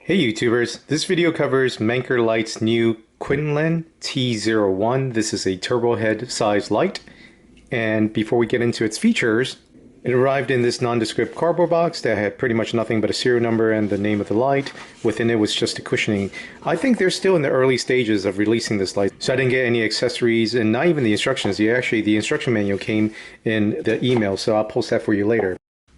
Hey YouTubers, this video covers Manker Light's new Quinlan T01. This is a turbo head size light, and before we get into its features, it arrived in this nondescript cardboard box that had pretty much nothing but a serial number and the name of the light. Within it was just a cushioning. I think they're still in the early stages of releasing this light, so I didn't get any accessories and not even the instructions. Actually, the instruction manual came in the email, so I'll post that for you later.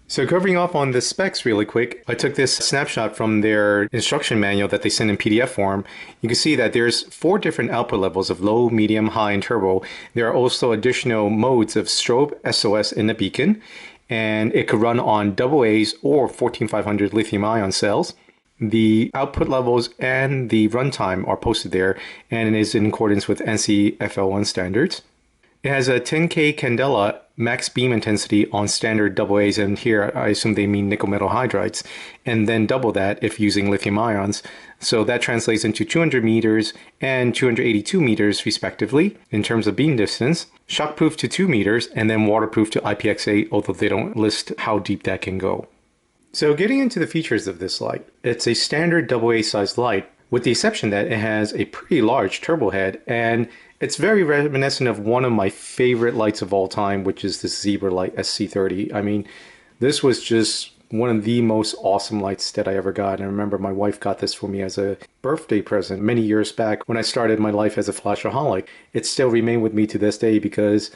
So covering off on the specs really quick, I took this snapshot from their instruction manual that they send in PDF form. You can see that there's 4 different output levels of low, medium, high, and turbo. There are also additional modes of strobe, SOS, and the beacon, and it could run on AA's or 14500 lithium ion cells. The output levels and the runtime are posted there and is in accordance with NC FL1 standards. It has a 10K candela max beam intensity on standard AA's, and here I assume they mean nickel metal hydrides, and then double that if using lithium ions. So that translates into 200 meters and 282 meters respectively in terms of beam distance, shockproof to 2 meters, and then waterproof to IPX8, although they don't list how deep that can go. So getting into the features of this light, it's a standard AA size light, with the exception that it has a pretty large turbo head, and it's very reminiscent of one of my favorite lights of all time, which is the Zebra Light SC30. I mean, this was just one of the most awesome lights that I ever got. And I remember my wife got this for me as a birthday present many years back when I started my life as a flashaholic. It still remained with me to this day because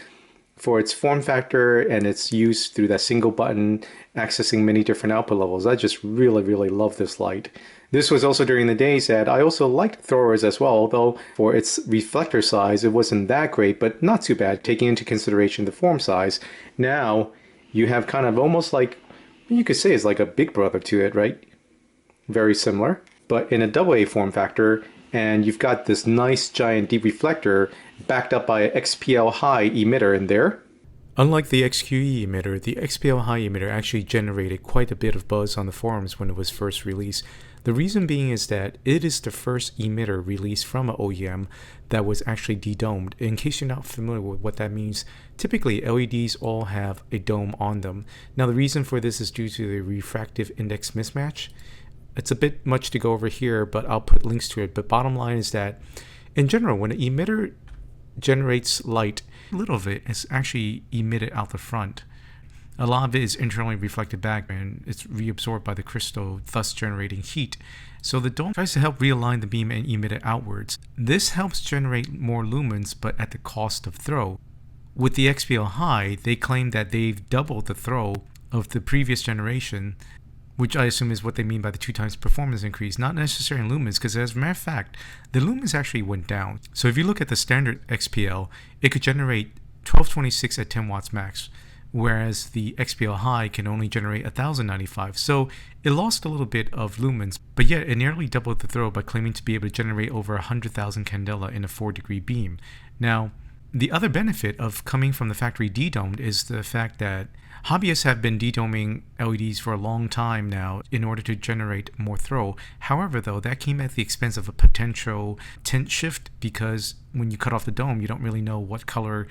for its form factor and its use through that single button, accessing many different output levels, I just really love this light. This was also during the days that I also liked Thor's as well, although for its reflector size, it wasn't that great, but not too bad, taking into consideration the form size. Now, you have kind of almost like, you could say it's like a big brother to it, right? Very similar, but in a AA form factor, and you've got this nice giant deep reflector backed up by an XPL high emitter in there. Unlike the XQE emitter, the XPL high emitter actually generated quite a bit of buzz on the forums when it was first released. The reason being is that it is the first emitter released from an OEM that was actually de-domed. In case you're not familiar with what that means, typically LEDs all have a dome on them. Now the reason for this is due to the refractive index mismatch. It's a bit much to go over here, but I'll put links to it. But bottom line is that in general, when an emitter generates light, a little of it is actually emitted out the front. A lot of it is internally reflected back and it's reabsorbed by the crystal, thus generating heat. So the dome tries to help realign the beam and emit it outwards. This helps generate more lumens, but at the cost of throw. With the XPL high, they claim that they've doubled the throw of the previous generation, which I assume is what they mean by the 2 times performance increase, not necessarily in lumens, because as a matter of fact, the lumens actually went down. So if you look at the standard XPL, it could generate 1226 at 10 watts max, whereas the XPL high can only generate 1095. So it lost a little bit of lumens, but yet it nearly doubled the throw by claiming to be able to generate over 100,000 candela in a 4-degree beam. Now, the other benefit of coming from the factory de-domed is the fact that hobbyists have been de-doming LEDs for a long time now in order to generate more throw. However, though, that came at the expense of a potential tint shift, because when you cut off the dome, you don't really know what color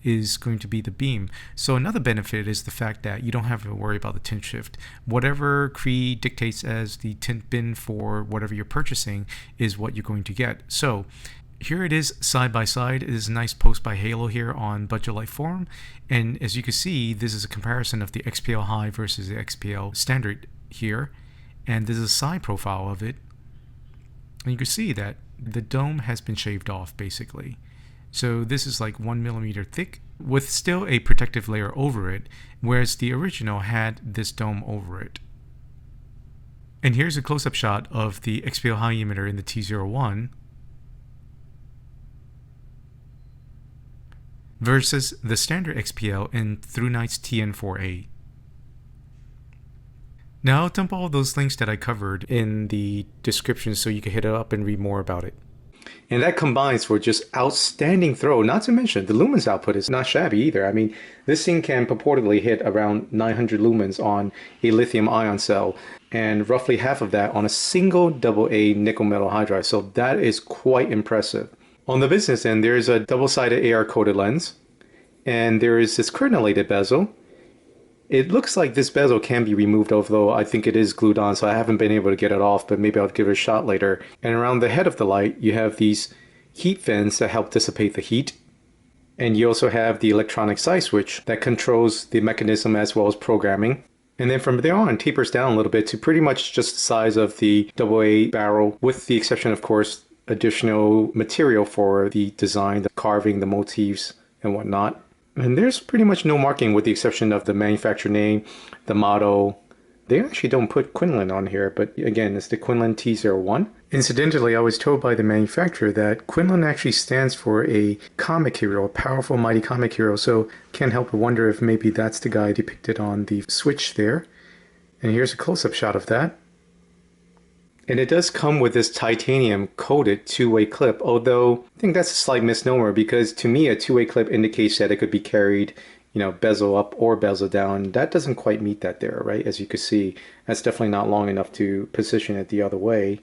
is going to be the beam. So another benefit is the fact that you don't have to worry about the tint shift. Whatever Cree dictates as the tint bin for whatever you're purchasing is what you're going to get. So here it is side by side. It is a nice post by Halo here on Budget Light Forum, and as you can see, this is a comparison of the XPL high versus the XPL standard here, and this is a side profile of it, and you can see that the dome has been shaved off basically. So this is like 1 millimeter thick with still a protective layer over it, whereas the original had this dome over it. And here's a close-up shot of the XPL high emitter in the T01 versus the standard XPL in ThruNite's TN4A. Now I'll dump all those links that I covered in the description so you can hit it up and read more about it. And that combines for just outstanding throw, not to mention the lumens output is not shabby either. I mean, this thing can purportedly hit around 900 lumens on a lithium ion cell, and roughly half of that on a single AA nickel metal hydride. So that is quite impressive. On the business end, there is a double-sided AR coated lens, and there is this crenulated bezel, It looks like this bezel can be removed, although I think it is glued on, so I haven't been able to get it off, but maybe I'll give it a shot later. And around the head of the light, you have these heat fins that help dissipate the heat. And you also have the electronic side switch that controls the mechanism as well as programming. And then from there on, it tapers down a little bit to pretty much just the size of the AA barrel, with the exception, of course, additional material for the design, the carving, the motifs, and whatnot. And there's pretty much no marking with the exception of the manufacturer name, the model. They actually don't put Quinlan on here, but again, it's the Quinlan T01. Incidentally, I was told by the manufacturer that Quinlan actually stands for a comic hero, a powerful, mighty comic hero, so can't help but wonder if maybe that's the guy depicted on the switch there. And here's a close-up shot of that. And it does come with this titanium coated two-way clip, although I think that's a slight misnomer because to me a two-way clip indicates that it could be carried, you know, bezel up or bezel down. That doesn't quite meet that there, right? As you can see, that's definitely not long enough to position it the other way.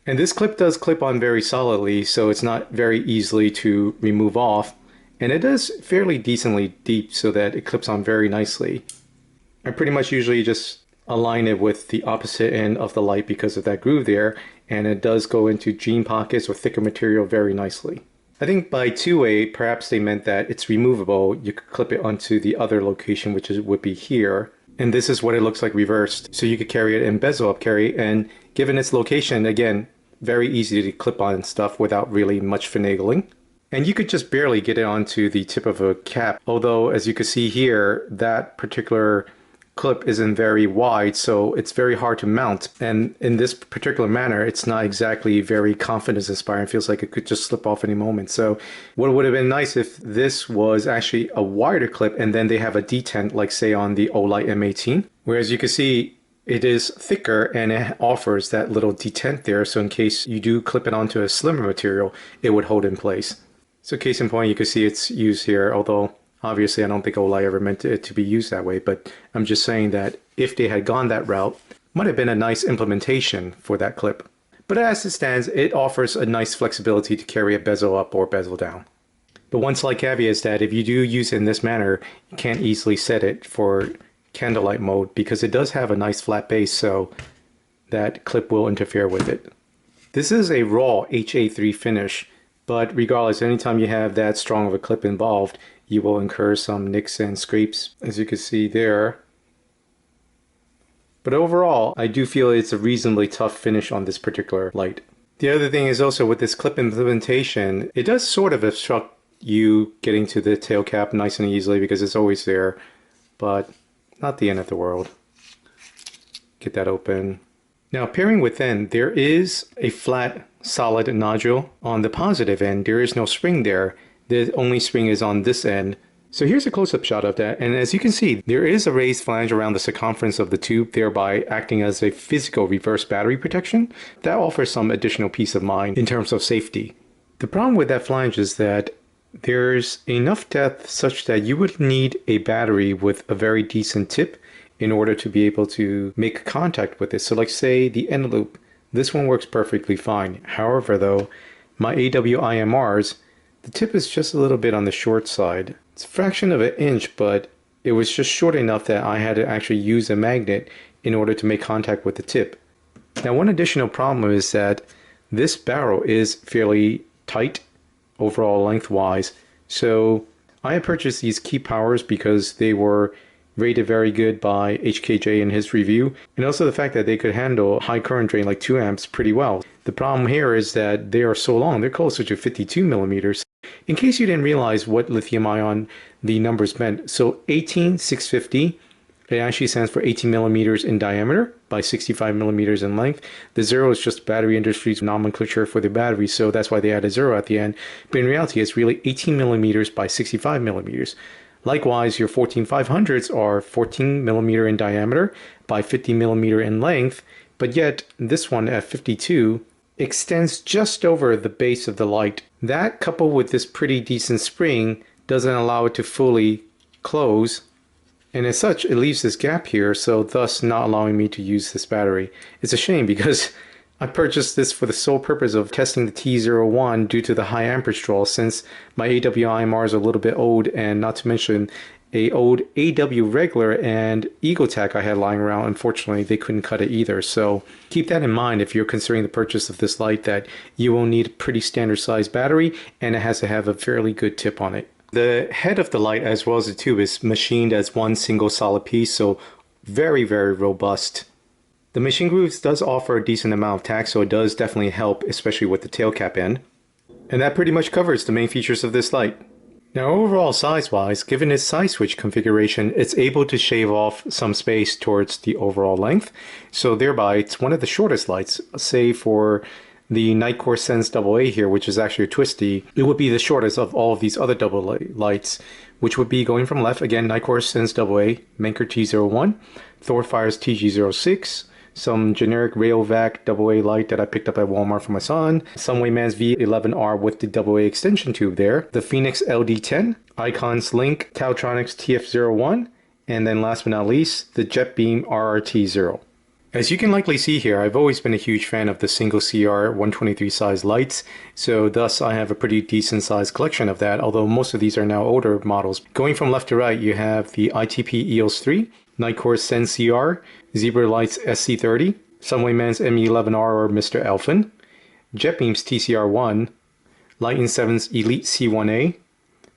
And this clip does clip on very solidly, so it's not very easily to remove off. And it is fairly decently deep so that it clips on very nicely. I pretty much usually just align it with the opposite end of the light because of that groove there, and it does go into jean pockets or thicker material very nicely. I think by two-way, perhaps they meant that it's removable. You could clip it onto the other location, which would be here. And this is what it looks like reversed. So you could carry it in bezel up carry, and given its location, again, very easy to clip on stuff without really much finagling. And you could just barely get it onto the tip of a cap, although as you can see here, that particular clip isn't very wide, so it's very hard to mount. And in this particular manner, it's not exactly very confidence inspiring. It feels like it could just slip off any moment. So what would have been nice if this was actually a wider clip and then they have a detent, like say on the Olight M18, whereas you can see it is thicker and it offers that little detent there. So in case you do clip it onto a slimmer material, it would hold in place. So case in point, you can see it's used here, although obviously I don't think Olight ever meant it to be used that way, but I'm just saying that if they had gone that route, might have been a nice implementation for that clip. But as it stands, it offers a nice flexibility to carry a bezel up or bezel down. But one slight caveat is that if you do use it in this manner, you can't easily set it for candlelight mode because it does have a nice flat base, so that clip will interfere with it. This is a raw HA3 finish, but regardless, anytime you have that strong of a clip involved, you will incur some nicks and scrapes, as you can see there. But overall, I do feel it's a reasonably tough finish on this particular light. The other thing is also with this clip implementation, it does sort of obstruct you getting to the tail cap nice and easily because it's always there, but not the end of the world. Get that open. Now peering within, there is a flat solid nodule. On the positive end, there is no spring there. The only spring is on this end. So here's a close-up shot of that, and as you can see, there is a raised flange around the circumference of the tube, thereby acting as a physical reverse battery protection. That offers some additional peace of mind in terms of safety. The problem with that flange is that there's enough depth such that you would need a battery with a very decent tip in order to be able to make contact with it. So like say the end loop, this one works perfectly fine. However though, my AWIMRs, the tip is just a little bit on the short side. It's a fraction of an inch, but it was just short enough that I had to actually use a magnet in order to make contact with the tip. Now one additional problem is that this barrel is fairly tight overall lengthwise. So I had purchased these key powers because they were rated very good by HKJ in his review, and also the fact that they could handle high current drain like 2 amps pretty well. The problem here is that they are so long, they're closer to 52 millimeters. In case you didn't realize what lithium ion the numbers meant, so 18650, it actually stands for 18 millimeters in diameter by 65 millimeters in length. The 0 is just battery industry's nomenclature for the battery, so that's why they added 0 at the end. But in reality, it's really 18 millimeters by 65 millimeters. Likewise, your 14500s are 14 millimeter in diameter by 50 millimeter in length, but yet this one at 52 extends just over the base of the light. That, coupled with this pretty decent spring, doesn't allow it to fully close, and as such it leaves this gap here, so thus not allowing me to use this battery. It's a shame because I purchased this for the sole purpose of testing the T01 due to the high amperage draw, since my AWIMR is a little bit old, and not to mention a old AW regular and EagleTac I had lying around. Unfortunately, they couldn't cut it either. So keep that in mind if you're considering the purchase of this light, that you will need a pretty standard size battery and it has to have a fairly good tip on it. The head of the light as well as the tube is machined as one single solid piece, so very, very robust. The machine grooves does offer a decent amount of tack, so it does definitely help, especially with the tail cap end. And that pretty much covers the main features of this light. Now overall size-wise, given its side switch configuration, it's able to shave off some space towards the overall length, so thereby it's one of the shortest lights. Say for the Nitecore Sense AA here, which is actually a twisty, it would be the shortest of all of these other double lights, which would be going from left, again, Nitecore Sense AA, Manker T01, ThorFire's TG06, some generic Rayovac AA light that I picked up at Walmart for my son, Sunwayman's V11R with the AA extension tube there, the Phoenix LD10, Icon's Link Caltronics TF01, and then last but not least, the JetBeam RRT0. As you can likely see here, I've always been a huge fan of the single CR 123 size lights, so thus I have a pretty decent sized collection of that, although most of these are now older models. Going from left to right, you have the ITP EOS 3, Nitecore Sense CR, Zebra Light's SC30, Sunwayman's ME11R or Mr. Elfin, JetBeam's TCR1, Light & 7's Elite C1A,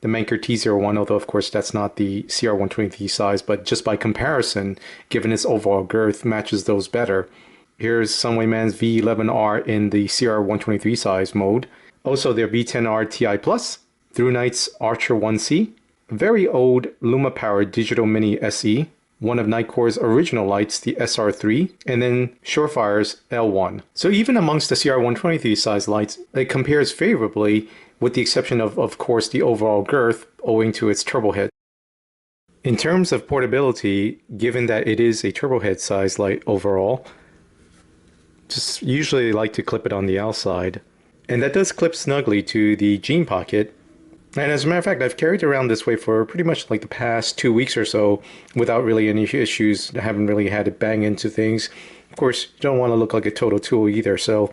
the Manker T01, although of course that's not the CR123 size, but just by comparison, given its overall girth, matches those better. Here's Sunwayman's V11R in the CR123 size mode. Also their B10R Ti Plus, ThruNite's Archer 1C, very old Luma powered Digital Mini SE, one of Nitecore's original lights, the SR3, and then SureFire's L1. So even amongst the CR123 size lights, it compares favorably, with the exception of course, the overall girth owing to its turbo head. In terms of portability, given that it is a turbo head size light overall, just usually like to clip it on the outside. And that does clip snugly to the jean pocket. And as a matter of fact, I've carried it around this way for pretty much like the past 2 weeks or so without really any issues. I haven't really had to bang into things. Of course, you don't want to look like a total tool either, so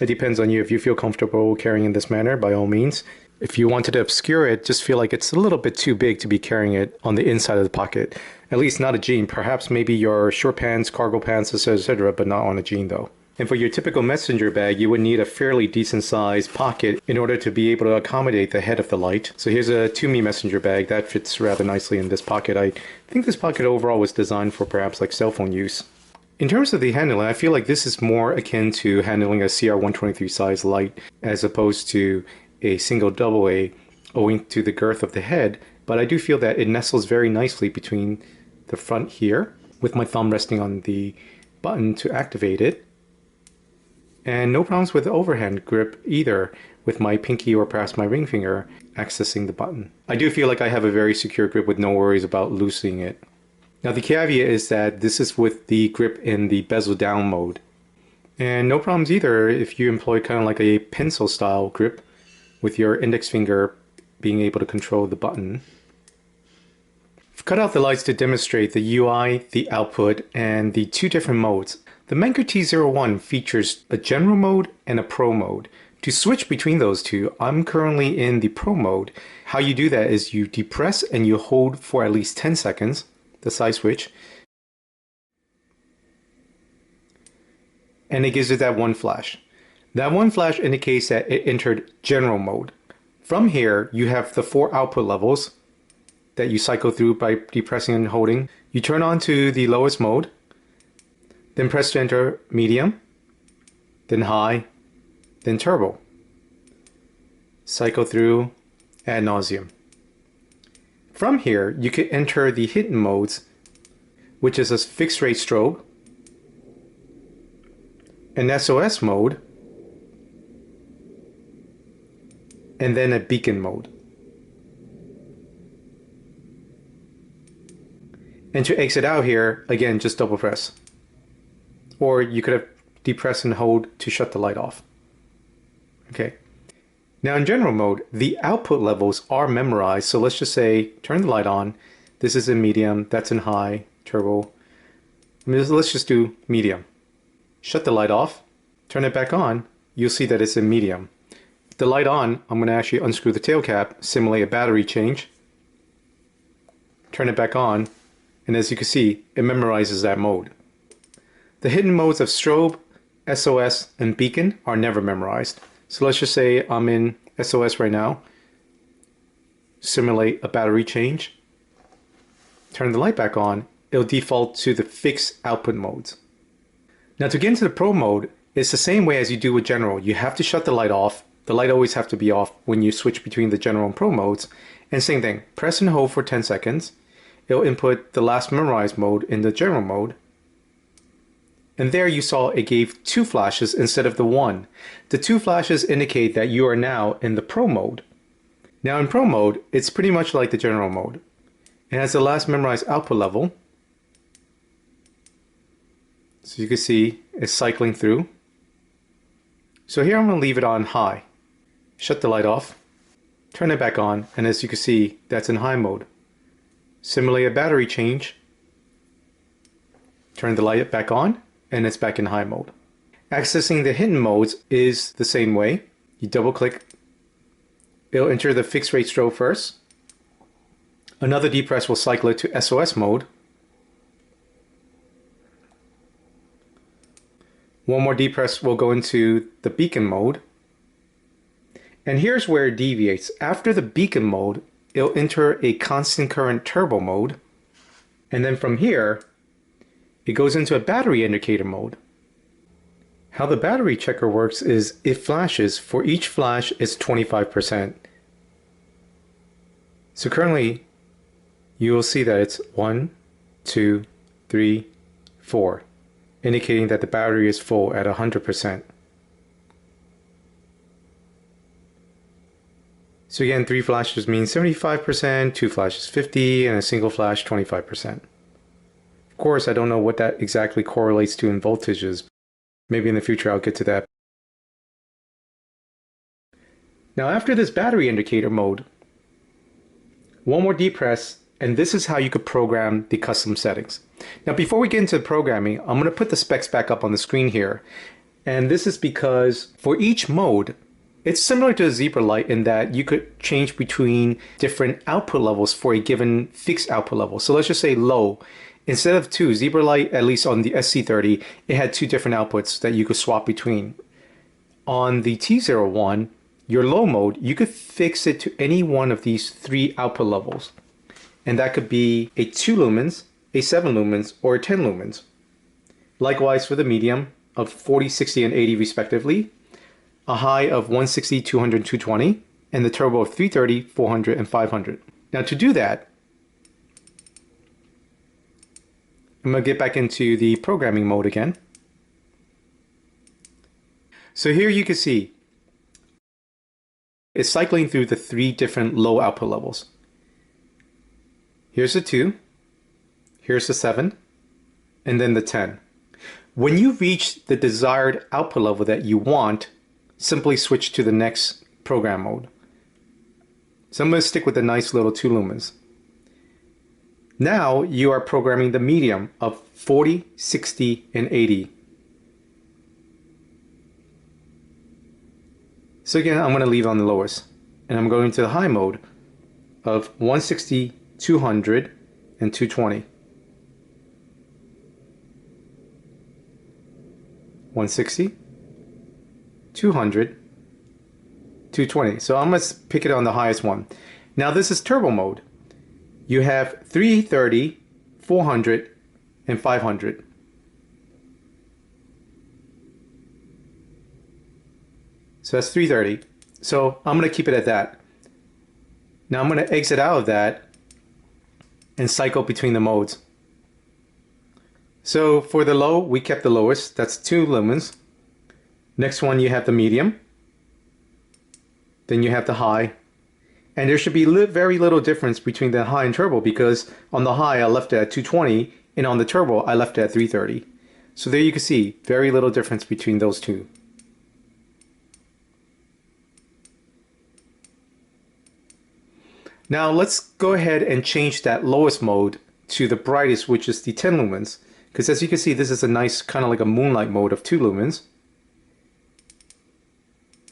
it depends on you. If you feel comfortable carrying in this manner, by all means. If you wanted to obscure it, just feel like it's a little bit too big to be carrying it on the inside of the pocket. At least not a jean. Perhaps maybe your short pants, cargo pants, etc., but not on a jean though. And for your typical messenger bag, you would need a fairly decent sized pocket in order to be able to accommodate the head of the light. So here's a ToMe messenger bag that fits rather nicely in this pocket. I think this pocket overall was designed for perhaps like cell phone use. In terms of the handling, I feel like this is more akin to handling a CR123 size light as opposed to a single AA owing to the girth of the head, but I do feel that it nestles very nicely between the front here with my thumb resting on the button to activate it. And no problems with the overhand grip either, with my pinky or perhaps my ring finger accessing the button. I do feel like I have a very secure grip with no worries about loosening it. Now the caveat is that this is with the grip in the bezel down mode. And no problems either if you employ kind of like a pencil style grip with your index finger being able to control the button. I've cut out the lights to demonstrate the UI, the output, and the two different modes. The Manker T01 features a general mode and a pro mode. To switch between those two, I'm currently in the pro mode. How you do that is you depress and you hold for at least 10 seconds, the side switch, and it gives it that one flash. That one flash indicates that it entered general mode. From here, you have the 4 output levels that you cycle through by depressing and holding. You turn on to the lowest mode, then press to enter medium, then high, then turbo. Cycle through ad nauseum. From here, you can enter the hidden modes, which is a fixed rate strobe, an SOS mode, and then a beacon mode. And to exit out here, again, just double press. Or you could have depress and hold to shut the light off. Okay. Now in general mode, the output levels are memorized. So let's just say, turn the light on. This is in medium, that's in high, turbo. Let's just do medium. Shut the light off, turn it back on, you'll see that it's in medium. The light on, I'm going to actually unscrew the tail cap, simulate a battery change. turn it back on, and as you can see, it memorizes that mode. The hidden modes of strobe, SOS, and beacon are never memorized. So let's just say I'm in SOS right now. Simulate a battery change. Turn the light back on. It'll default to the fixed output modes. Now to get into the Pro mode, it's the same way as you do with General. You have to shut the light off. The light always have to be off when you switch between the General and Pro modes. And same thing, press and hold for 10 seconds. It'll input the last memorized mode in the General mode. And there you saw it gave 2 flashes instead of the 1. The 2 flashes indicate that you are now in the Pro mode. Now in Pro mode, it's pretty much like the General mode. It has the last memorized output level. So you can see it's cycling through. So here I'm going to leave it on high. Shut the light off. Turn it back on, and as you can see, that's in high mode. Simulate a battery change. Turn the light back on, and it's back in high mode. Accessing the hidden modes is the same way. You double click. It'll enter the fixed rate strobe first. Another depress will cycle it to SOS mode. One more depress will go into the beacon mode. And here's where it deviates. After the beacon mode, it'll enter a constant current turbo mode. And then from here, it goes into a battery indicator mode. How the battery checker works is it flashes. For each flash, it's 25%. So currently, you will see that it's 1, 2, 3, 4. Indicating that the battery is full at 100%. So again, 3 flashes means 75%, 2 flashes 50%, and a single flash 25%. Of course, I don't know what that exactly correlates to in voltages. Maybe in the future I'll get to that. Now after this battery indicator mode, one more depress, and this is how you could program the custom settings. Now before we get into programming, I'm going to put the specs back up on the screen here. And this is because for each mode, it's similar to a zebra light in that you could change between different output levels for a given fixed output level. So let's just say low. Instead of 2, zebra light, at least on the SC30, it had 2 different outputs that you could swap between. On the T01, your low mode, you could fix it to any one of these 3 output levels. And that could be a 2 lumens, a 7 lumens, or a 10 lumens. Likewise for the medium of 40, 60, and 80 respectively, a high of 160, 200, 220, and the turbo of 330, 400, and 500. Now to do that, I'm going to get back into the programming mode again. So here you can see it's cycling through the 3 different low output levels. Here's the 2, here's the 7, and then the 10. When you reach the desired output level that you want, simply switch to the next program mode. So I'm going to stick with the nice little 2 lumens. Now you are programming the medium of 40, 60, and 80. So again, I'm going to leave on the lowest. And I'm going to the high mode of 160, 200, and 220. 160, 200, 220. So I'm going to pick it on the highest one. Now this is turbo mode. You have 330, 400, and 500. So that's 330. So I'm going to keep it at that. Now I'm going to exit out of that and cycle between the modes. So for the low, we kept the lowest. That's 2 lumens. Next one, you have the medium. Then you have the high. And there should be very little difference between the high and turbo because on the high I left it at 220 and on the turbo I left it at 330. So there you can see very little difference between those two. Now let's go ahead and change that lowest mode to the brightest, which is the 10 lumens. Because as you can see, this is a nice kind of like a moonlight mode of 2 lumens.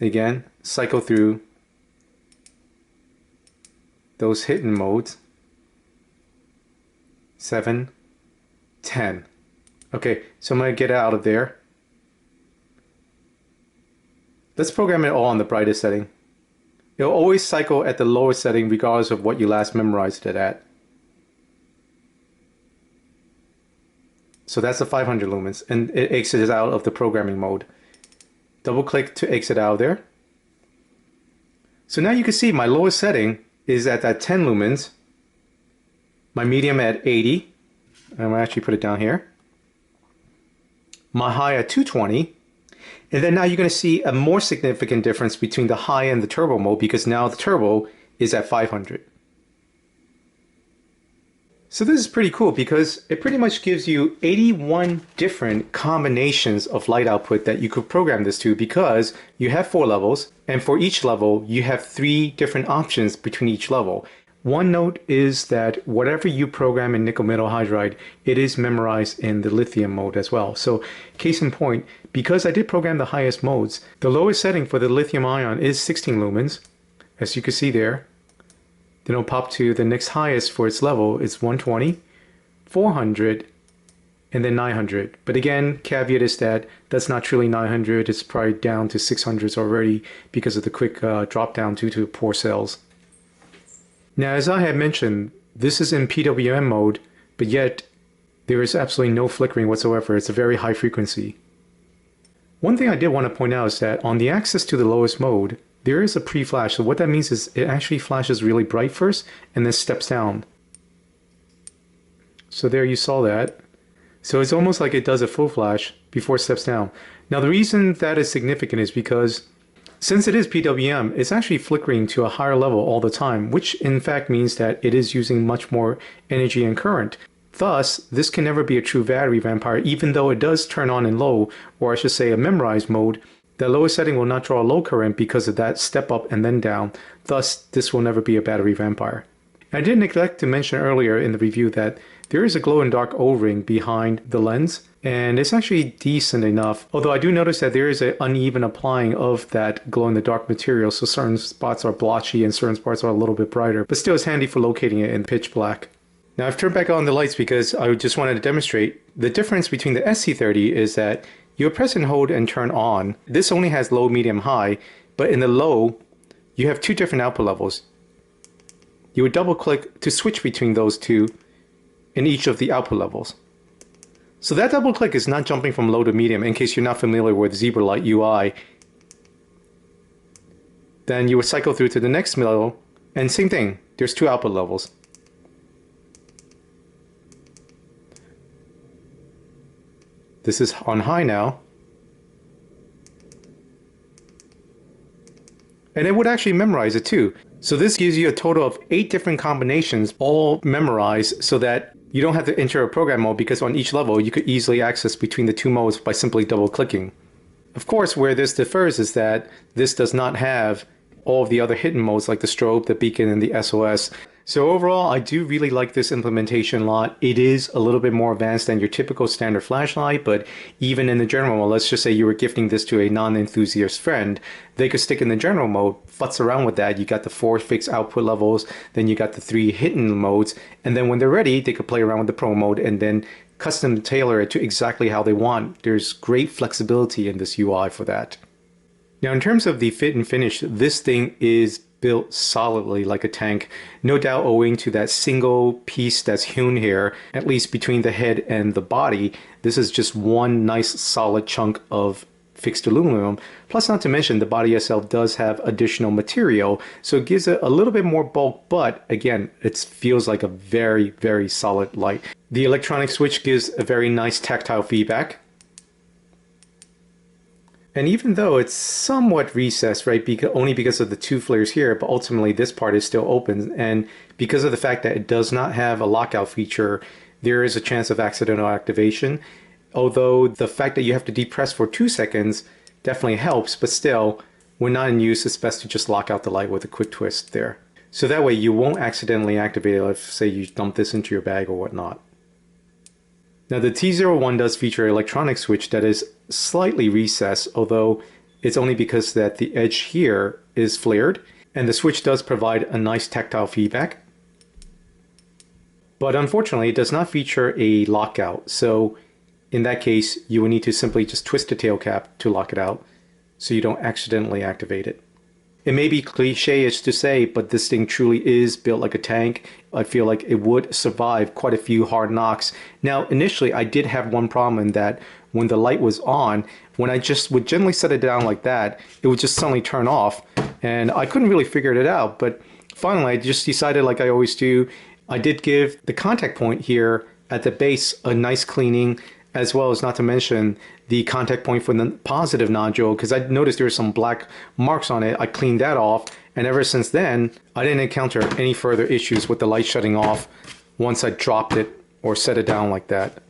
Again, cycle through those hidden modes. 7, 10. Okay, so I'm going to get out of there. Let's program it all on the brightest setting. It'll always cycle at the lowest setting regardless of what you last memorized it at. So that's the 500 lumens, and it exits out of the programming mode. Double click to exit out of there. So now you can see my lowest setting is at that 10 lumens, my medium at 80, I'm going to actually put it down here, my high at 220, and then now you're going to see a more significant difference between the high and the turbo mode because now the turbo is at 500. So this is pretty cool because it pretty much gives you 81 different combinations of light output that you could program this to because you have 4 levels, and for each level you have 3 different options between each level. One note is that whatever you program in nickel metal hydride, it is memorized in the lithium mode as well. So case in point, because I did program the highest modes, the lowest setting for the lithium ion is 16 lumens, as you can see there. Then it'll pop to the next highest for its level is 120, 400, and then 900. But again, caveat is that that's not truly 900. It's probably down to 600s already because of the quick drop down due to poor cells. Now, as I had mentioned, this is in PWM mode, but yet there is absolutely no flickering whatsoever. It's a very high frequency. One thing I did want to point out is that on the access to the lowest mode, there is a pre-flash. So what that means is it actually flashes really bright first and then steps down. So there you saw that. So it's almost like it does a full flash before it steps down. Now the reason that is significant is because since it is PWM, it's actually flickering to a higher level all the time, which in fact means that it is using much more energy and current. Thus, this can never be a true battery vampire, even though it does turn on in low, or I should say a memorized mode. The lowest setting will not draw a low current because of that step up and then down. Thus, this will never be a battery vampire. I did neglect to mention earlier in the review that there is a glow-in-dark O-ring behind the lens, and it's actually decent enough. Although I do notice that there is an uneven applying of that glow-in-the-dark material, so certain spots are blotchy and certain spots are a little bit brighter, but still it's handy for locating it in pitch black. Now I've turned back on the lights because I just wanted to demonstrate the difference between the SC30 is that you press and hold and turn on. This only has low, medium, high, but in the low, you have 2 different output levels. You would double click to switch between those 2 in each of the output levels. So that double click is not jumping from low to medium in case you're not familiar with Zebralight UI. Then you would cycle through to the next level, and same thing, there's 2 output levels. This is on high now. And it would actually memorize it too. So this gives you a total of 8 different combinations, all memorized so that you don't have to enter a program mode because on each level you could easily access between the 2 modes by simply double clicking. Of course, where this differs is that this does not have all of the other hidden modes like the strobe, the beacon, and the SOS. So overall, I do really like this implementation a lot. It is a little bit more advanced than your typical standard flashlight, but even in the general mode, let's just say you were gifting this to a non-enthusiast friend, they could stick in the general mode, futz around with that. You got the 4 fixed output levels, then you got the 3 hidden modes, and then when they're ready, they could play around with the pro mode and then custom tailor it to exactly how they want. There's great flexibility in this UI for that. Now in terms of the fit and finish, this thing is built solidly like a tank, no doubt owing to that single piece that's hewn here, at least between the head and the body. This is just one nice solid chunk of fixed aluminum, plus not to mention the body itself does have additional material, so it gives it a little bit more bulk, but again, it feels like a very, very solid light. The electronic switch gives a very nice tactile feedback. And even though it's somewhat recessed, right, only because of the 2 flares here, but ultimately this part is still open, and because of the fact that it does not have a lockout feature, there is a chance of accidental activation. Although the fact that you have to depress for 2 seconds definitely helps, but still, when not in use, it's best to just lock out the light with a quick twist there. So that way you won't accidentally activate it if, say, you dump this into your bag or whatnot. Now the T01 does feature an electronic switch that is slightly recessed, although it's only because that the edge here is flared, and the switch does provide a nice tactile feedback. But unfortunately, it does not feature a lockout. So in that case, you will need to simply just twist the tail cap to lock it out so you don't accidentally activate it. It may be cliche-ish to say, but this thing truly is built like a tank. I feel like it would survive quite a few hard knocks. Now, initially, I did have one problem in that when the light was on, when I just would gently set it down like that, it would just suddenly turn off. And I couldn't really figure it out. But finally, I just decided, like I always do, I did give the contact point here at the base a nice cleaning, as well as, not to mention, the contact point for the positive nodule, because I noticed there were some black marks on it. I cleaned that off, and ever since then, I didn't encounter any further issues with the light shutting off once I dropped it or set it down like that.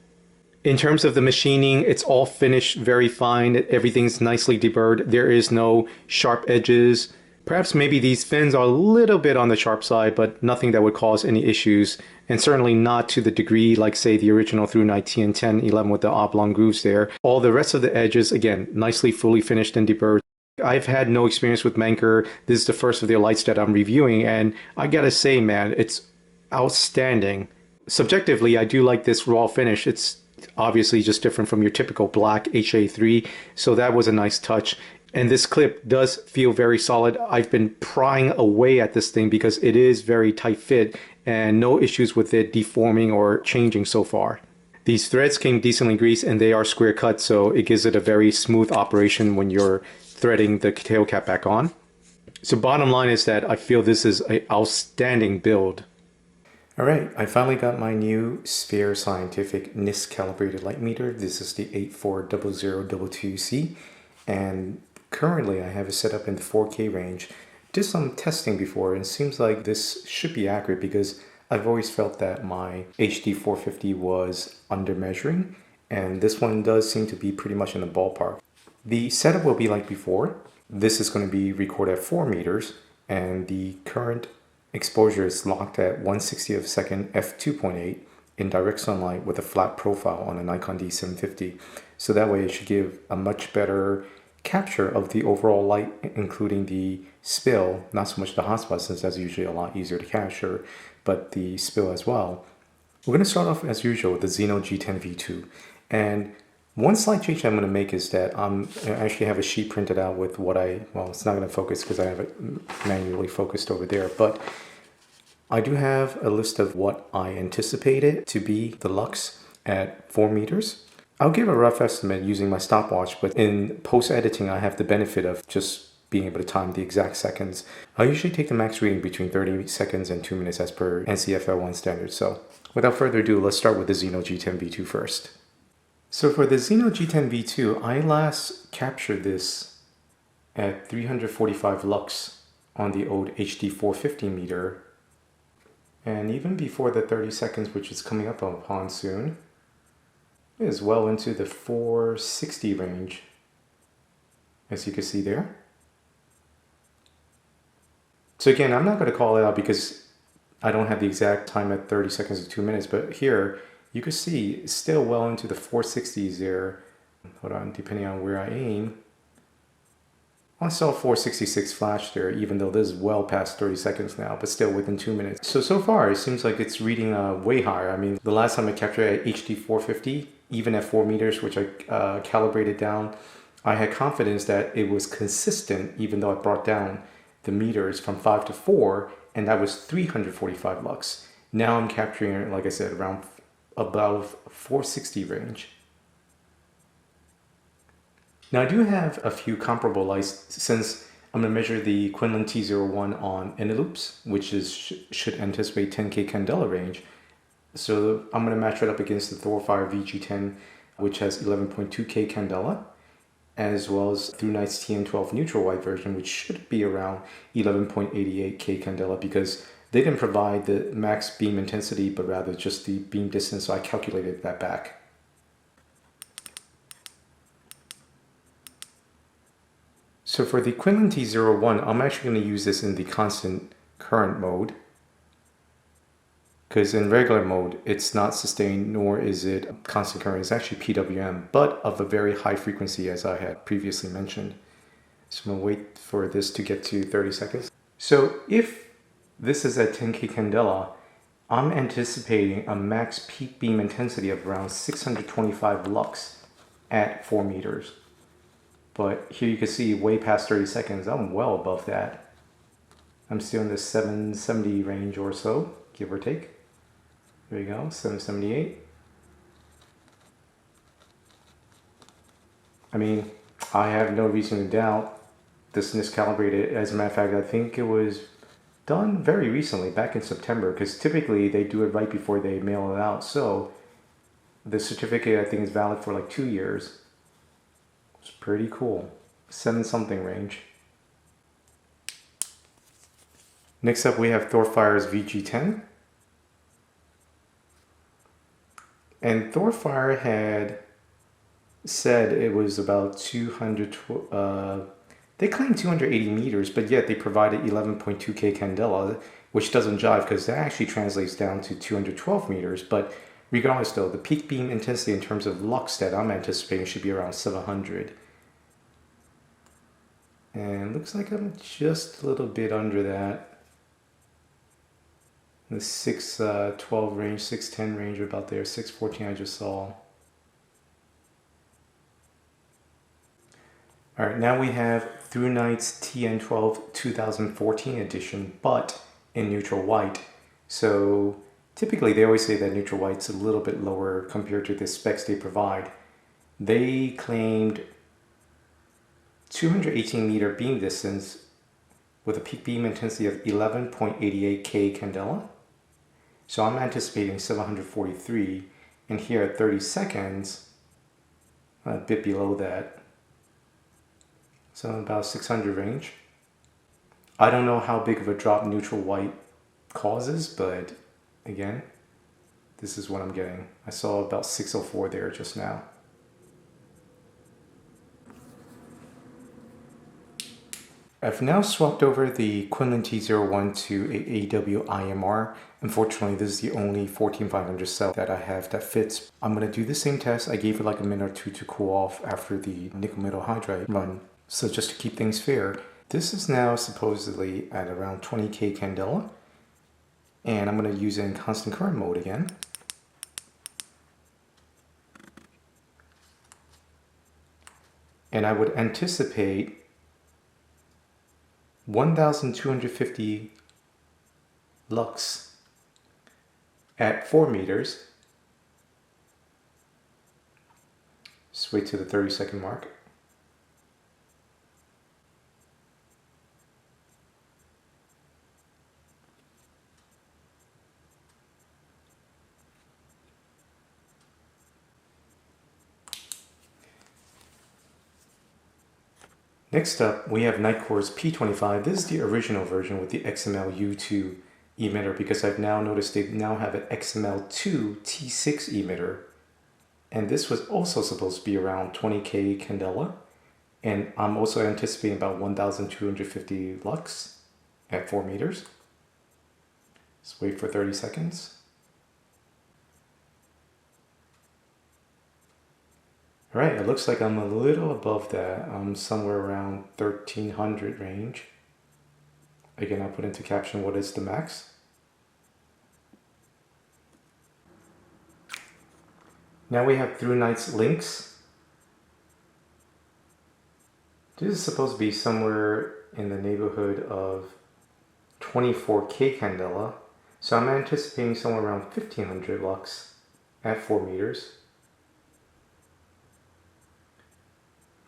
In terms of the machining, it's all finished very fine. Everything's nicely deburred. There is no sharp edges. Perhaps maybe these fins are a little bit on the sharp side, but nothing that would cause any issues, and certainly not to the degree like, say, the original ThruNite TN1011 with the oblong grooves there. All the rest of the edges, again, nicely fully finished and deburred. I've had no experience with Manker. This is the first of their lights that I'm reviewing, and I gotta say, man, it's outstanding. Subjectively, I do like this raw finish. It's obviously just different from your typical black HA3, so that was a nice touch. And this clip does feel very solid. I've been prying away at this thing because it is very tight fit and no issues with it deforming or changing so far. These threads came decently greased and they are square cut, so it gives it a very smooth operation when you're threading the tail cap back on. So bottom line is that I feel this is an outstanding build. All right, I finally got my new Sper Scientific NIST calibrated light meter. This is the 840022C, and currently I have it set up in the 4K range. Did some testing before and it seems like this should be accurate because I've always felt that my HD 450 was under measuring, and this one does seem to be pretty much in the ballpark. The setup will be like before. This is going to be recorded at 4 meters and the current exposure is locked at 1/60th of a second f2.8 in direct sunlight with a flat profile on a Nikon D750. So that way it should give a much better capture of the overall light, including the spill, not so much the hotspot since that's usually a lot easier to capture, but the spill as well. We're going to start off as usual with the XENO G10 V2. And one slight change I'm going to make is that I actually have a sheet printed out with what well, it's not going to focus because I have it manually focused over there, but I do have a list of what I anticipated to be the lux at 4 meters. I'll give a rough estimate using my stopwatch, but in post-editing I have the benefit of just being able to time the exact seconds. I usually take the max reading between 30 seconds and 2 minutes as per NCFL1 standard. So without further ado, let's start with the XENO G10 V2 first. So for the XENO G10 V2, I last captured this at 345 lux on the old HD 450 meter. And even before the 30 seconds, which is coming up upon soon, it is well into the 460 range, as you can see there. So again, I'm not going to call it out because I don't have the exact time at 30 seconds or 2 minutes, but here you can see it's still well into the 460s there. Hold on, depending on where I aim. I saw 466 flash there, even though this is well past 30 seconds now, but still within 2 minutes. So far, it seems like it's reading way higher. I mean, the last time I captured at HD 450, even at 4 meters, which I calibrated down, I had confidence that it was consistent, even though I brought down the meters from 5 to 4, and that was 345 lux. Now I'm capturing it, like I said, around above 460 range. Now I do have a few comparable lights since I'm going to measure the Quinlan T01 on envelopes, which is should anticipate 10K candela range. So I'm going to match it up against the ThorFire VG10, which has 11.2K candela, as well as ThruNite's TN12 neutral white version, which should be around 11.88K candela because they didn't provide the max beam intensity, but rather just the beam distance, so I calculated that back. So for the Quinlan T01, I'm actually going to use this in the constant current mode, because in regular mode, it's not sustained, nor is it constant current. It's actually PWM, but of a very high frequency, as I had previously mentioned. So I'm going to wait for this to get to 30 seconds. So if this is at 10K candela, I'm anticipating a max peak beam intensity of around 625 lux at 4 meters. But here you can see way past 30 seconds, I'm well above that. I'm still in the 770 range or so, give or take. There you go, 778. I mean, I have no reason to doubt this NIST calibrated. As a matter of fact, I think it was done very recently, back in September, because typically they do it right before they mail it out. So the certificate, I think, is valid for like 2 years. It's pretty cool. 7 something range. Next up, we have ThorFire's VG10. And ThorFire had said it was about 200, they claimed 280 meters, but yet they provided 11.2K candela, which doesn't jive because that actually translates down to 212 meters. But regardless though, the peak beam intensity in terms of lux that I'm anticipating should be around 700. And looks like I'm just a little bit under that. The 612 range, 610 range about there, 614 I just saw. All right, now we have ThruNite's TN12 2014 edition, but in neutral white. So typically they always say that neutral white's a little bit lower compared to the specs they provide. They claimed 218 meter beam distance with a peak beam intensity of 11.88K candela. So I'm anticipating 743, and here at 30 seconds, a bit below that. So about 600 range. I don't know how big of a drop neutral white causes, but again, this is what I'm getting. I saw about 604 there just now. I've now swapped over the Quinlan T01 to a AWIMR. Unfortunately, this is the only 14500 cell that I have that fits. I'm going to do the same test. I gave it like a minute or two to cool off after the nickel metal hydride run. So just to keep things fair, this is now supposedly at around 20K candela. And I'm going to use it in constant current mode again. And I would anticipate 1250 lux at 4 meters. Just wait to the 30-second mark. Next up, we have Nitecore's P25. This is the original version with the XML U2 emitter, because I've now noticed they now have an XML2 T6 emitter. And this was also supposed to be around 20K candela. And I'm also anticipating about 1250 lux at 4 meters. Let's wait for 30 seconds. All right, it looks like I'm a little above that. I'm somewhere around 1300 range. Again, I'll put into caption what is the max. Now we have ThruNite Lynx. This is supposed to be somewhere in the neighborhood of 24K candela. So I'm anticipating somewhere around 1500 lux at 4 meters.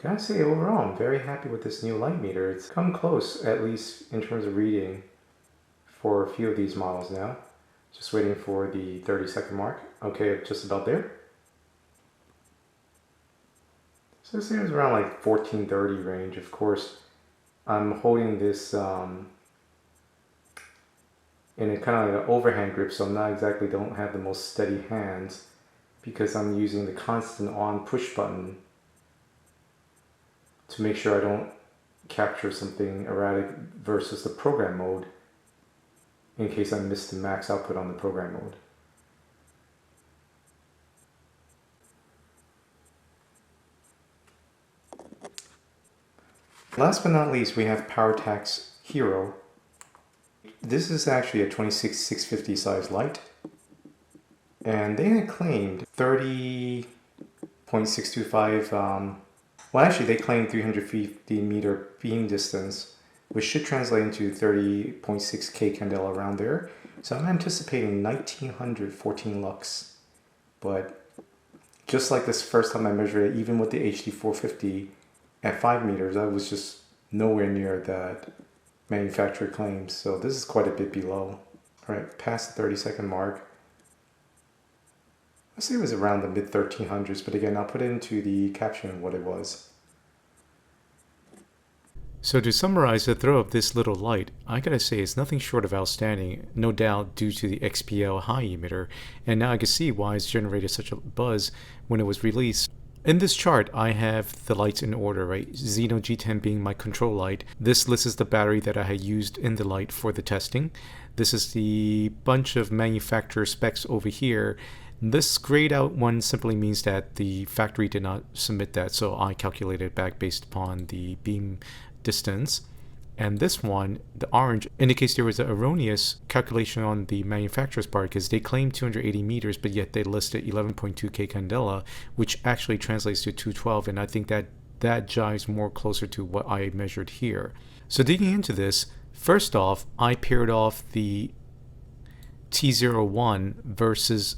Gotta say, overall, I'm very happy with this new light meter. It's come close, at least in terms of reading, for a few of these models now. Just waiting for the 30-second mark. Okay, just about there. So this is around like 1430 range. Of course, I'm holding this in a kind of like an overhand grip, so I'm not exactly, don't have the most steady hands, because I'm using the constant on push button to make sure I don't capture something erratic versus the program mode in case I miss the max output on the program mode. Last but not least, we have Powertac Hero. This is actually a 26650 size light. And they had claimed 30.625, well actually they claimed 350 meter beam distance, which should translate into 30.6K candela around there. So I'm anticipating 1914 lux. But just like this first time I measured it, even with the HD 450 at 5 meters, I was just nowhere near that manufacturer claims. So this is quite a bit below. All right, past the 30-second mark. I'd say it was around the mid 1300s, but again, I'll put it into the caption what it was. So to summarize the throw of this little light, I gotta say it's nothing short of outstanding, no doubt due to the XPL high emitter, and now I can see why it's generated such a buzz when it was released. In this chart, I have the lights in order, right? XENO G10 being my control light. This lists the battery that I had used in the light for the testing. This is the bunch of manufacturer specs over here. This grayed out one simply means that the factory did not submit that, so I calculated back based upon the beam distance. And this one, the orange, indicates there was an erroneous calculation on the manufacturer's part because they claimed 280 meters, but yet they listed 11.2K candela, which actually translates to 212, and I think that jives more closer to what I measured here. So digging into this, first off, I paired off the T01 versus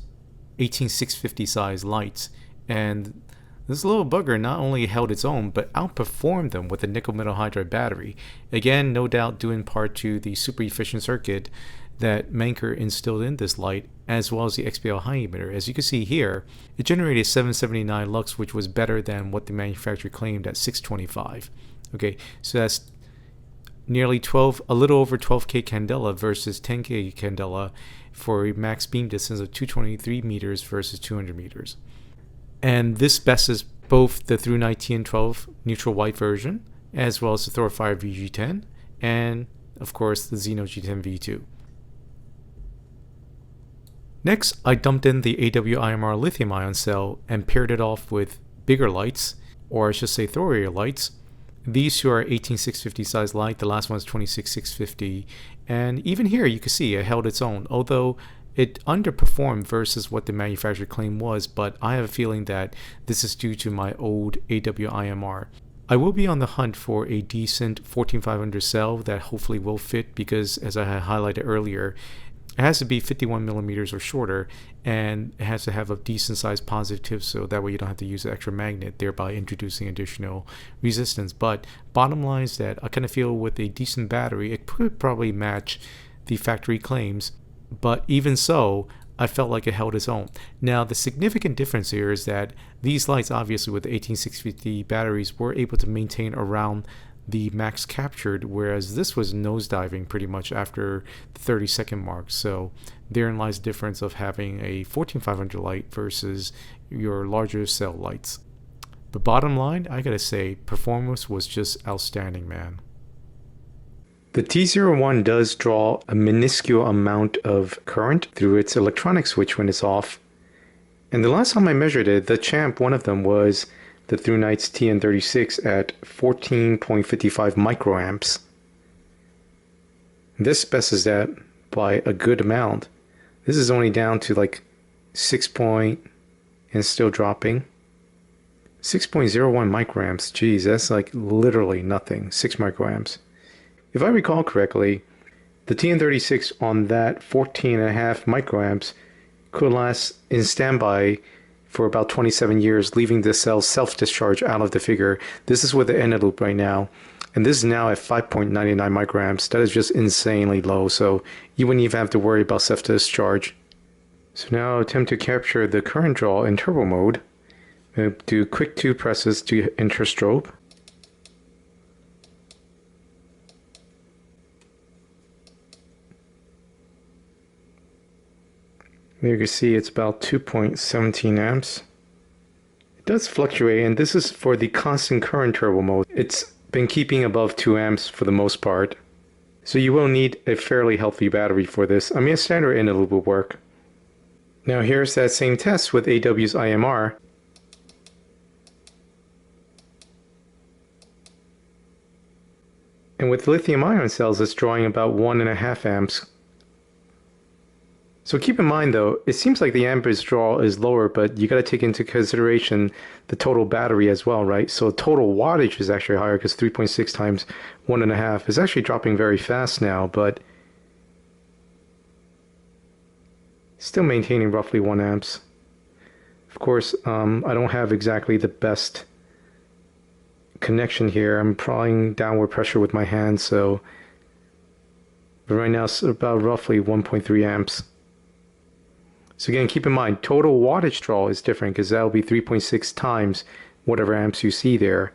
18650 size lights, and this little bugger not only held its own, but outperformed them with a nickel metal hydride battery. Again, no doubt due in part to the super efficient circuit that Manker instilled in this light, as well as the XPL high emitter. As you can see here, it generated 779 lux, which was better than what the manufacturer claimed at 625. Okay, so that's nearly a little over 12K candela versus 10K candela for a max beam distance of 223 meters versus 200 meters. And this bests both the ThruNite TN12 neutral white version, as well as the ThorFire VG10, and of course the XENO G10 V2. Next, I dumped in the AWIMR lithium ion cell and paired it off with bigger lights, or I should say thorier lights. These two are 18650 size light, the last one is 26650, and even here you can see it held its own, although it underperformed versus what the manufacturer claim was, but I have a feeling that this is due to my old AWIMR. I will be on the hunt for a decent 14500 cell that hopefully will fit because, as I had highlighted earlier, it has to be 51 millimeters or shorter, and it has to have a decent sized positive tip so that way you don't have to use an extra magnet, thereby introducing additional resistance. But bottom line is that I kind of feel with a decent battery, it could probably match the factory claims. But even so, I felt like it held its own. Now, the significant difference here is that these lights, obviously with the 18650 batteries, were able to maintain around the max captured, whereas this was nosediving pretty much after the 30-second mark. So therein lies the difference of having a 14500 light versus your larger cell lights. But bottom line, I gotta say, performance was just outstanding, man. The T01 does draw a minuscule amount of current through its electronic switch when it's off. And the last time I measured it, the champ, one of them, was the ThruNite's TN36 at 14.55 microamps. This specifies that by a good amount. This is only down to like 6 point and still dropping. 6.01 microamps, geez, that's like literally nothing, 6 microamps. If I recall correctly, the TN36 on that 14.5 microamps could last in standby for about 27 years, leaving the cell self-discharge out of the figure. This is with the end loop right now, and this is now at 5.99 microamps. That is just insanely low, so you wouldn't even have to worry about self-discharge. So now I'll attempt to capture the current draw in turbo mode. Do quick 2 presses to enter strobe. There you can see it's about 2.17 amps. It does fluctuate, and this is for the constant current turbo mode. It's been keeping above 2 amps for the most part. So you will need a fairly healthy battery for this. I mean, a standard in loop will work. Now here's that same test with AW's IMR. And with lithium ion cells, it's drawing about 1.5 amps. So keep in mind though, it seems like the amperage draw is lower, but you got to take into consideration the total battery as well, right? So total wattage is actually higher because 3.6 times 1.5 is actually dropping very fast now, but still maintaining roughly 1 amps. Of course, I don't have exactly the best connection here. I'm applying downward pressure with my hand, so but right now it's about roughly 1.3 amps. So again, keep in mind, total wattage draw is different because that'll be 3.6 times whatever amps you see there.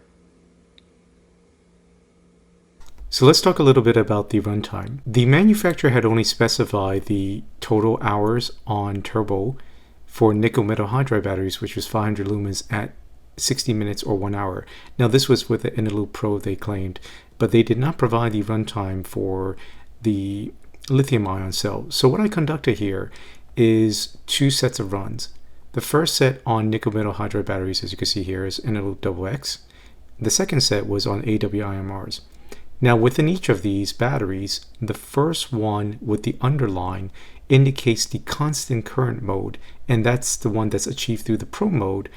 So let's talk a little bit about the runtime. The manufacturer had only specified the total hours on turbo for nickel metal hydride batteries, which was 500 lumens at 60 minutes or 1 hour. Now this was with the Eneloop Pro, they claimed, but they did not provide the runtime for the lithium ion cell. So what I conducted here is 2 sets of runs. The first set on nickel metal hydride batteries, as you can see here, is ENLPXX. The second set was on AWIMRs. Now within each of these batteries, the first one with the underline indicates the constant current mode, and that's the one that's achieved through the Pro mode,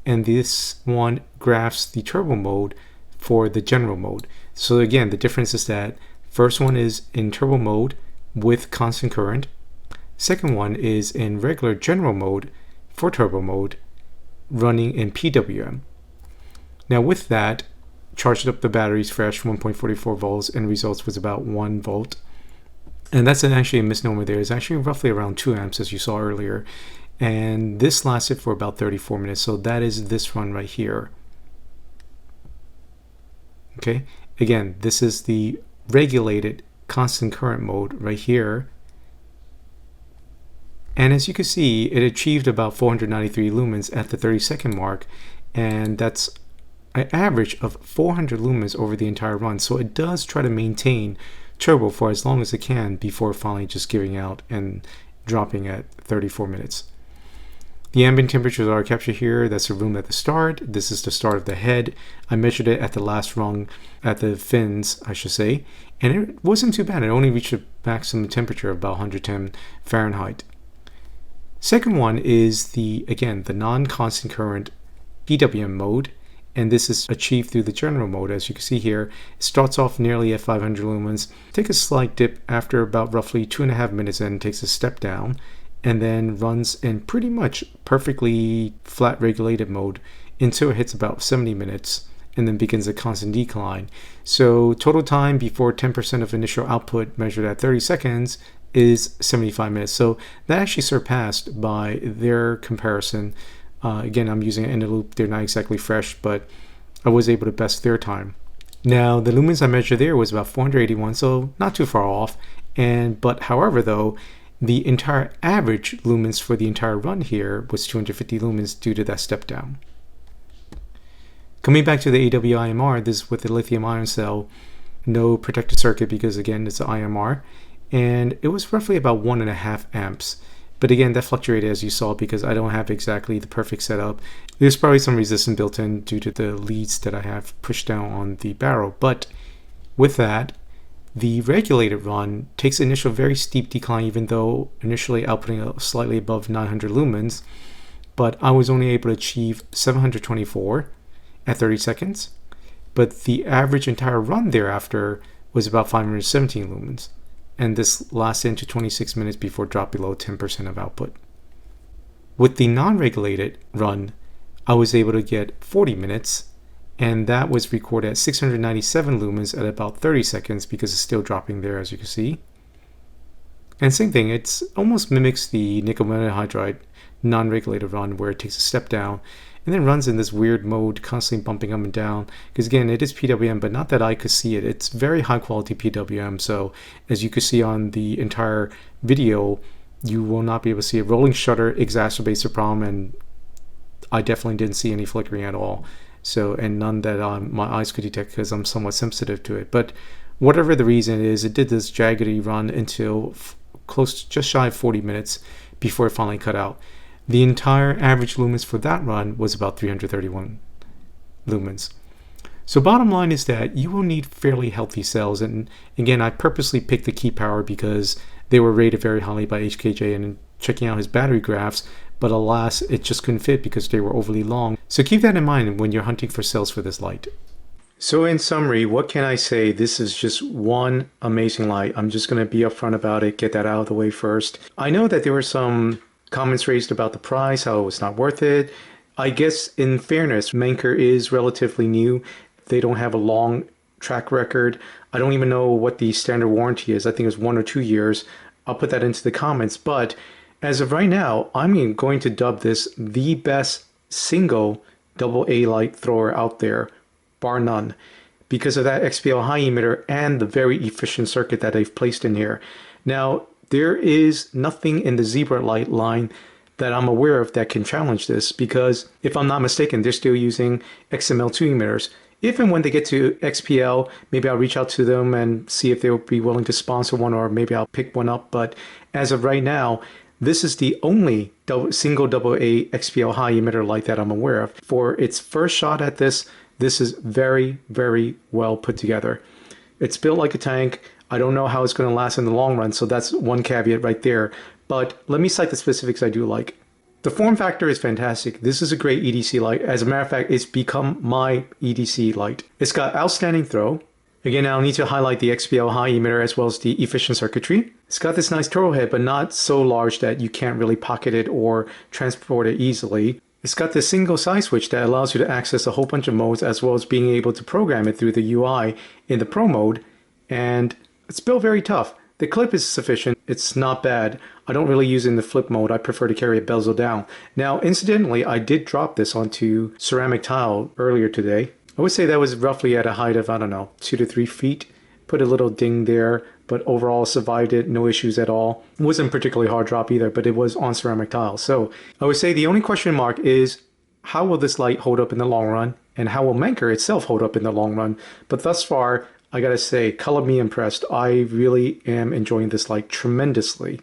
and this one graphs the turbo mode for the general mode. So again, the difference is that first one is in turbo mode with constant current. Second one is in regular general mode for turbo mode, running in PWM. Now with that, charged up the batteries fresh 1.44 volts, and results was about 1 volt. And that's actually a misnomer there. It's actually roughly around 2 amps as you saw earlier. And this lasted for about 34 minutes. So that is this run right here. Okay, again, this is the regulated constant current mode right here. And as you can see, it achieved about 493 lumens at the 30-second mark, and that's an average of 400 lumens over the entire run. So it does try to maintain turbo for as long as it can before finally just giving out and dropping at 34 minutes. The ambient temperatures are captured here. That's the room at the start. This is the start of the head. I measured it at the last rung, at the fins, I should say, and it wasn't too bad. It only reached a maximum temperature of about 110 Fahrenheit. Second one is again, the non-constant current PWM mode, and this is achieved through the general mode. As you can see here, it starts off nearly at 500 lumens, takes a slight dip after about roughly 2.5 minutes, and takes a step down, and then runs in pretty much perfectly flat regulated mode until it hits about 70 minutes, and then begins a constant decline. So total time before 10% of initial output measured at 30 seconds is 75 minutes. So that actually surpassed by their comparison. Again, I'm using Eneloop. They're not exactly fresh, but I was able to best their time. Now, the lumens I measured there was about 481, so not too far off. But however, though, the entire average lumens for the entire run here was 250 lumens due to that step down. Coming back to the AWIMR, this is with the lithium ion cell, no protected circuit because again, it's an IMR. And it was roughly about 1.5 amps. But again, that fluctuated as you saw because I don't have exactly the perfect setup. There's probably some resistance built in due to the leads that I have pushed down on the barrel. But with that, the regulated run takes initial very steep decline, even though initially outputting slightly above 900 lumens. But I was only able to achieve 724 at 30 seconds. But the average entire run thereafter was about 517 lumens. And this lasted into 26 minutes before drop below 10% of output. With the non-regulated run, I was able to get 40 minutes, and that was recorded at 697 lumens at about 30 seconds because it's still dropping there, as you can see. And same thing, it almost mimics the nickel metal hydride non-regulated run where it takes a step down and then runs in this weird mode, constantly bumping up and down. Because again, it is PWM, but not that I could see it. It's very high quality PWM. So as you can see on the entire video, you will not be able to see a rolling shutter exacerbates the problem, and I definitely didn't see any flickering at all. So, and none that my eyes could detect because I'm somewhat sensitive to it. But whatever the reason is, it did this jaggedy run until close to just shy of 40 minutes before it finally cut out. The entire average lumens for that run was about 331 lumens. So bottom line is that you will need fairly healthy cells. And again, I purposely picked the key power because they were rated very highly by HKJ, and checking out his battery graphs, but alas, it just couldn't fit because they were overly long. So keep that in mind when you're hunting for sales for this light. So in summary, what can I say? This is just one amazing light. I'm just going to be upfront about it, get that out of the way first. I know that there were some comments raised about the price, how it was not worth it. I guess in fairness, Manker is relatively new. They don't have a long track record. I don't even know what the standard warranty is. I think it's 1 or 2 years. I'll put that into the comments. But as of right now, I'm going to dub this the best single AA light thrower out there, bar none, because of that XPL high emitter and the very efficient circuit that they've placed in here. Now, there is nothing in the Zebra light line that I'm aware of that can challenge this, because if I'm not mistaken, they're still using XML2 emitters. If and when they get to XPL, maybe I'll reach out to them and see if they'll be willing to sponsor one, or maybe I'll pick one up. But as of right now, this is the only single AA XPL high emitter light that I'm aware of. For its first shot at this, this is very, very well put together. It's built like a tank. I don't know how it's going to last in the long run, so that's one caveat right there. But let me cite the specifics I do like. The form factor is fantastic. This is a great EDC light. As a matter of fact, it's become my EDC light. It's got outstanding throw. Again, I'll need to highlight the XPL high emitter as well as the efficient circuitry. It's got this nice turtle head, but not so large that you can't really pocket it or transport it easily. It's got this single side switch that allows you to access a whole bunch of modes, as well as being able to program it through the UI in the Pro mode. And it's built very tough. The clip is sufficient. It's not bad. I don't really use it in the flip mode. I prefer to carry it bezel down. Now, incidentally, I did drop this onto ceramic tile earlier today. I would say that was roughly at a height of, I don't know, 2 to 3 feet. Put a little ding there, but overall survived it, no issues at all. It wasn't particularly hard drop either, but it was on ceramic tile. So I would say the only question mark is, how will this light hold up in the long run? And how will Manker itself hold up in the long run? But thus far, I gotta say, color me impressed. I really am enjoying this light tremendously.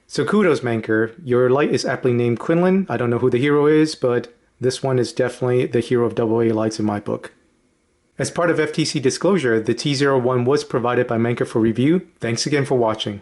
So kudos, Manker. Your light is aptly named Quinlan. I don't know who the hero is, but this one is definitely the hero of AA lights in my book. As part of FTC disclosure, the T01 was provided by Manker for review. Thanks again for watching.